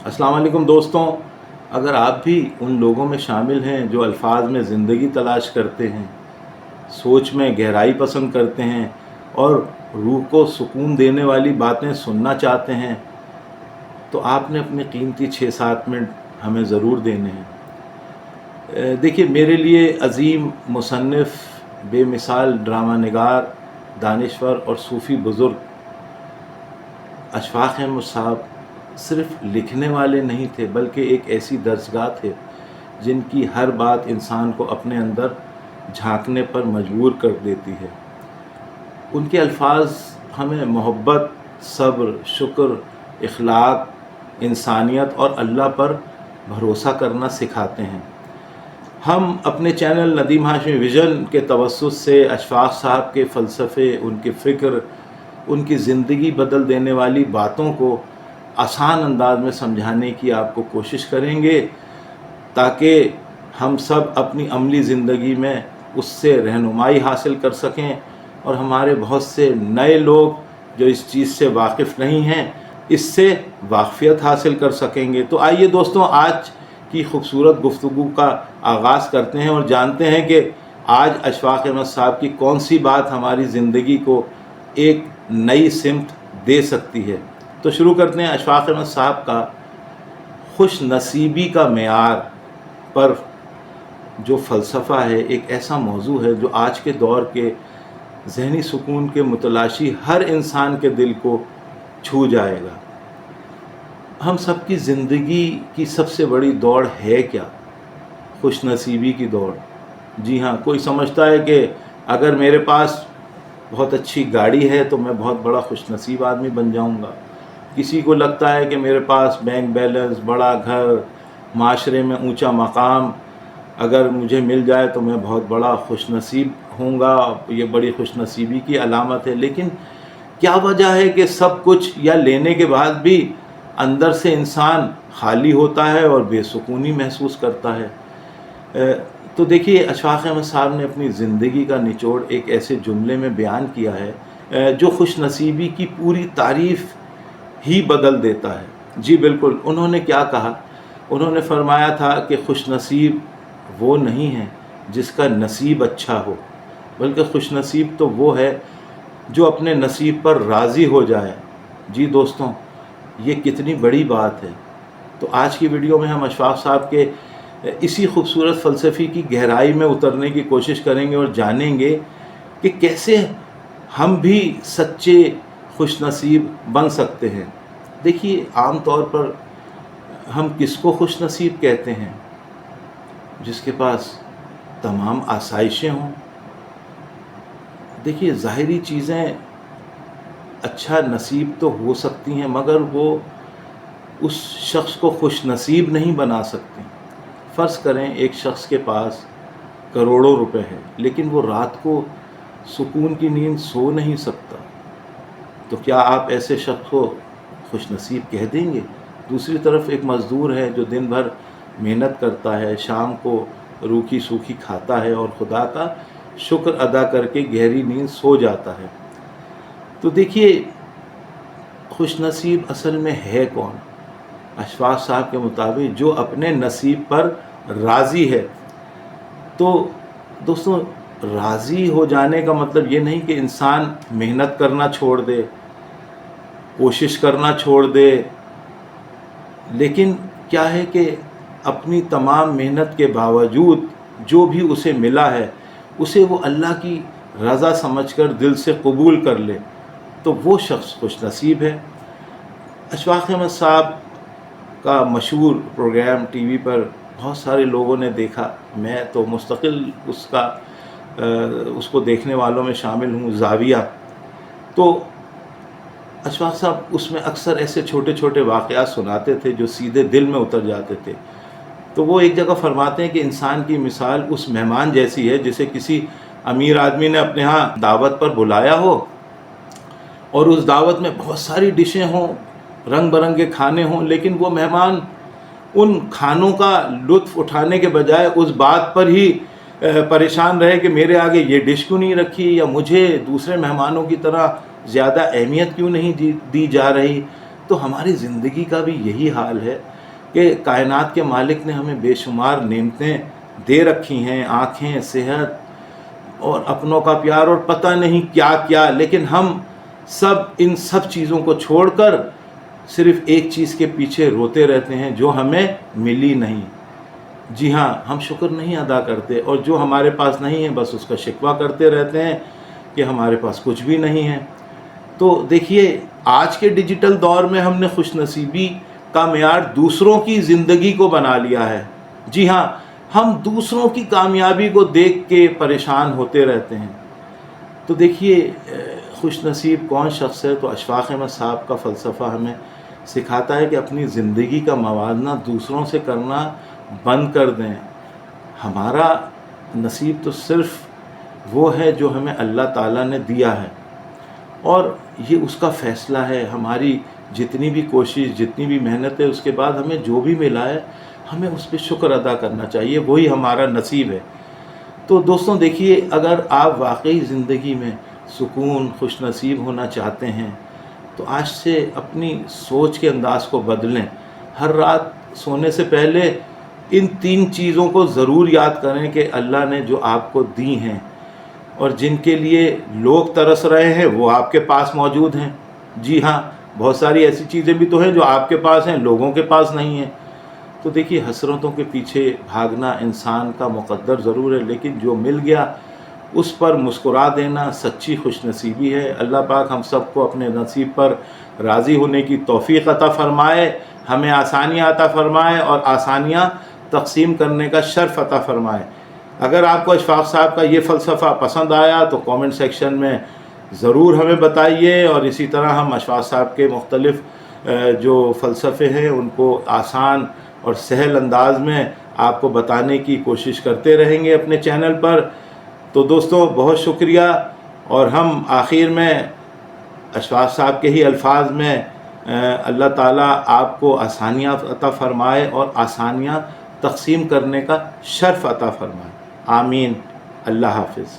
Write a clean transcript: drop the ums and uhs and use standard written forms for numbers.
अस्सलाम वालेकुम दोस्तों, अगर आप भी उन लोगों में शामिल हैं जो अल्फाज में ज़िंदगी तलाश करते हैं, सोच में गहराई पसंद करते हैं और रूह को सुकून देने वाली बातें सुनना चाहते हैं, तो आपने अपने कीमती 6-7 मिनट हमें ज़रूर देने हैं। देखिए, मेरे लिए अज़ीम मुसन्निफ़, बेमिसाल ड्रामा निगार, दानिश्वर और सूफ़ी बुज़ुर्ग अशफ़ाक़ अहमद साहब सिर्फ़ लिखने वाले नहीं थे, बल्कि एक ऐसी दर्सगाह थे जिनकी हर बात इंसान को अपने अंदर झांकने पर मजबूर कर देती है। उनके अल्फाज हमें मोहब्बत, सब्र, शुक्र, इखलाक, इंसानियत और अल्लाह पर भरोसा करना सिखाते हैं। हम अपने चैनल नदीम हाशमी विज़न के तवस्सुत से अशफ़ाक़ साहब के फ़लसफ़े, उनके फ़िक्र, उनकी ज़िंदगी बदल देने वाली बातों को आसान अंदाज में समझाने की आपको कोशिश करेंगे, ताकि हम सब अपनी अमली ज़िंदगी में उससे रहनुमाई हासिल कर सकें और हमारे बहुत से नए लोग जो इस चीज़ से वाकिफ़ नहीं हैं, इससे वाक़फ़ियत हासिल कर सकेंगे। तो आइए दोस्तों, आज की खूबसूरत गुफ्तगू का आगाज़ करते हैं और जानते हैं कि आज अशफ़ाक़ अहमद साहब की कौन सी बात हमारी ज़िंदगी को एक नई सिमत दे सकती है। तो शुरू करते हैं। अशफ़ाक़ अहमद साहब का खुश नसीबी का मेयार पर जो फ़लसफ़ा है, एक ऐसा मौजू है जो आज के दौर के ज़हनी सुकून के मुतलाशी हर इंसान के दिल को छू जाएगा। हम सब की ज़िंदगी की सबसे बड़ी दौड़ है क्या? खुश नसीबी की दौड़। जी हाँ, कोई समझता है कि अगर मेरे पास बहुत अच्छी गाड़ी है तो मैं बहुत बड़ा खुश नसीब आदमी बन जाऊँगा। किसी को लगता है कि मेरे पास बैंक बैलेंस, बड़ा घर, माशरे में ऊंचा मकाम अगर मुझे मिल जाए तो मैं बहुत बड़ा खुश नसीब होऊंगा, ये बड़ी खुश नसीबी की अलामत है। लेकिन क्या वजह है कि सब कुछ या लेने के बाद भी अंदर से इंसान खाली होता है और बेसुकूनी महसूस करता है? तो देखिए, अशफ़ाक़ अहमद साहब ने अपनी ज़िंदगी का निचोड़ एक ऐसे जुमले में बयान किया है जो खुश नसीबी की पूरी तारीफ़ ही बदल देता है। जी बिल्कुल, उन्होंने क्या कहा? उन्होंने फरमाया था कि खुश नसीब वो नहीं है जिसका नसीब अच्छा हो, बल्कि खुश नसीब तो वो है जो अपने नसीब पर राज़ी हो जाए। जी दोस्तों, ये कितनी बड़ी बात है। तो आज की वीडियो में हम अशफ़ाक़ साहब के इसी खूबसूरत फ़लसफ़े की गहराई में उतरने की कोशिश करेंगे और जानेंगे कि कैसे हम भी सच्चे खुश नसीब बन सकते हैं। देखिए, आम तौर पर हम किसको खुश नसीब कहते हैं? जिसके पास तमाम आसाइशें हों। देखिए, ज़ाहिरी चीज़ें अच्छा नसीब तो हो सकती हैं, मगर वो उस शख्स को खुश नसीब नहीं बना सकती। फ़र्ज़ करें, एक शख्स के पास करोड़ों रुपए हैं, लेकिन वो रात को सुकून की नींद सो नहीं सकता, तो क्या आप ऐसे शख्स को खुश नसीब कह देंगे? दूसरी तरफ एक मज़दूर है जो दिन भर मेहनत करता है, शाम को रूखी सूखी खाता है और खुदा का शुक्र अदा करके गहरी नींद सो जाता है। तो देखिए, खुश नसीब असल में है कौन? अशफ़ाक़ साहब के मुताबिक जो अपने नसीब पर राज़ी है। तो दोस्तों, राज़ी हो जाने का मतलब ये नहीं कि इंसान मेहनत करना छोड़ दे, कोशिश करना छोड़ दे, लेकिन क्या है कि अपनी तमाम मेहनत के बावजूद जो भी उसे मिला है उसे वो अल्लाह की रज़ा समझकर दिल से कबूल कर ले, तो वो शख्स खुश नसीब है। अशफ़ाक़ अहमद साहब का मशहूर प्रोग्राम टीवी पर बहुत सारे लोगों ने देखा, मैं तो मुस्तकिल उसको देखने वालों में शामिल हूँ, ज़ाविया। तो अशफ़ाक़ साहब उसमें अक्सर ऐसे छोटे छोटे वाक़यात सुनाते थे जो सीधे दिल में उतर जाते थे। तो वो एक जगह फरमाते हैं कि इंसान की मिसाल उस मेहमान जैसी है जिसे किसी अमीर आदमी ने अपने यहाँ दावत पर बुलाया हो और उस दावत में बहुत सारी डिशें हों, रंग बिरंगे खाने हों, लेकिन वो मेहमान उन खानों का लुत्फ़ उठाने के बजाय उस बात पर ही परेशान रहे कि मेरे आगे ये डिश क्यों नहीं रखी, या मुझे दूसरे मेहमानों की तरह ज़्यादा अहमियत क्यों नहीं दी जा रही। तो हमारी ज़िंदगी का भी यही हाल है کہ کائنات کے مالک نے ہمیں بے شمار نعمتیں دے رکھی ہیں، آنکھیں، صحت اور اپنوں کا پیار اور پتہ نہیں کیا کیا، لیکن ہم سب ان سب چیزوں کو چھوڑ کر صرف ایک چیز کے پیچھے روتے رہتے ہیں جو ہمیں ملی نہیں۔ جی ہاں، ہم شکر نہیں ادا کرتے، اور جو ہمارے پاس نہیں ہے بس اس کا شکوہ کرتے رہتے ہیں کہ ہمارے پاس کچھ بھی نہیں ہے۔ تو دیکھیے، آج کے ڈیجیٹل دور میں ہم نے خوش نصیبی کا معیار دوسروں کی زندگی کو بنا لیا ہے۔ جی ہاں، ہم دوسروں کی کامیابی کو دیکھ کے پریشان ہوتے رہتے ہیں۔ تو دیکھیے، خوش نصیب کون شخص ہے؟ تو اشفاق احمد صاحب کا فلسفہ ہمیں سکھاتا ہے کہ اپنی زندگی کا موازنہ دوسروں سے کرنا بند کر دیں۔ ہمارا نصیب تو صرف وہ ہے جو ہمیں اللہ تعالیٰ نے دیا ہے، اور یہ اس کا فیصلہ ہے۔ ہماری جتنی بھی کوشش، جتنی بھی محنت ہے، اس کے بعد ہمیں جو بھی ملا ہے ہمیں اس پہ شکر ادا کرنا چاہیے، وہی ہمارا نصیب ہے۔ تو دوستوں دیکھیے، اگر آپ واقعی زندگی میں سکون، خوش نصیب ہونا چاہتے ہیں تو آج سے اپنی سوچ کے انداز کو بدلیں۔ ہر رات سونے سے پہلے ان 3 چیزوں کو ضرور یاد کریں کہ اللہ نے جو آپ کو دی ہیں، اور جن کے لیے لوگ ترس رہے ہیں وہ آپ کے پاس موجود ہیں۔ جی ہاں، بہت ساری ایسی چیزیں بھی تو ہیں جو آپ کے پاس ہیں، لوگوں کے پاس نہیں ہیں۔ تو دیکھیے، حسرتوں کے پیچھے بھاگنا انسان کا مقدر ضرور ہے، لیکن جو مل گیا اس پر مسکرا دینا سچی خوش نصیبی ہے۔ اللہ پاک ہم سب کو اپنے نصیب پر راضی ہونے کی توفیق عطا فرمائے، ہمیں آسانیاں عطا فرمائے، اور آسانیاں تقسیم کرنے کا شرف عطا فرمائے۔ اگر آپ کو اشفاق صاحب کا یہ فلسفہ پسند آیا تو کامنٹ سیکشن میں ضرور ہمیں بتائیے، اور اسی طرح ہم اشفاق صاحب کے مختلف جو فلسفے ہیں ان کو آسان اور سہل انداز میں آپ کو بتانے کی کوشش کرتے رہیں گے اپنے چینل پر۔ تو دوستوں، بہت شکریہ، اور ہم آخر میں اشفاق صاحب کے ہی الفاظ میں اللہ تعالیٰ آپ کو آسانیاں عطا فرمائے اور آسانیاں تقسیم کرنے کا شرف عطا فرمائے۔ آمین۔ اللہ حافظ۔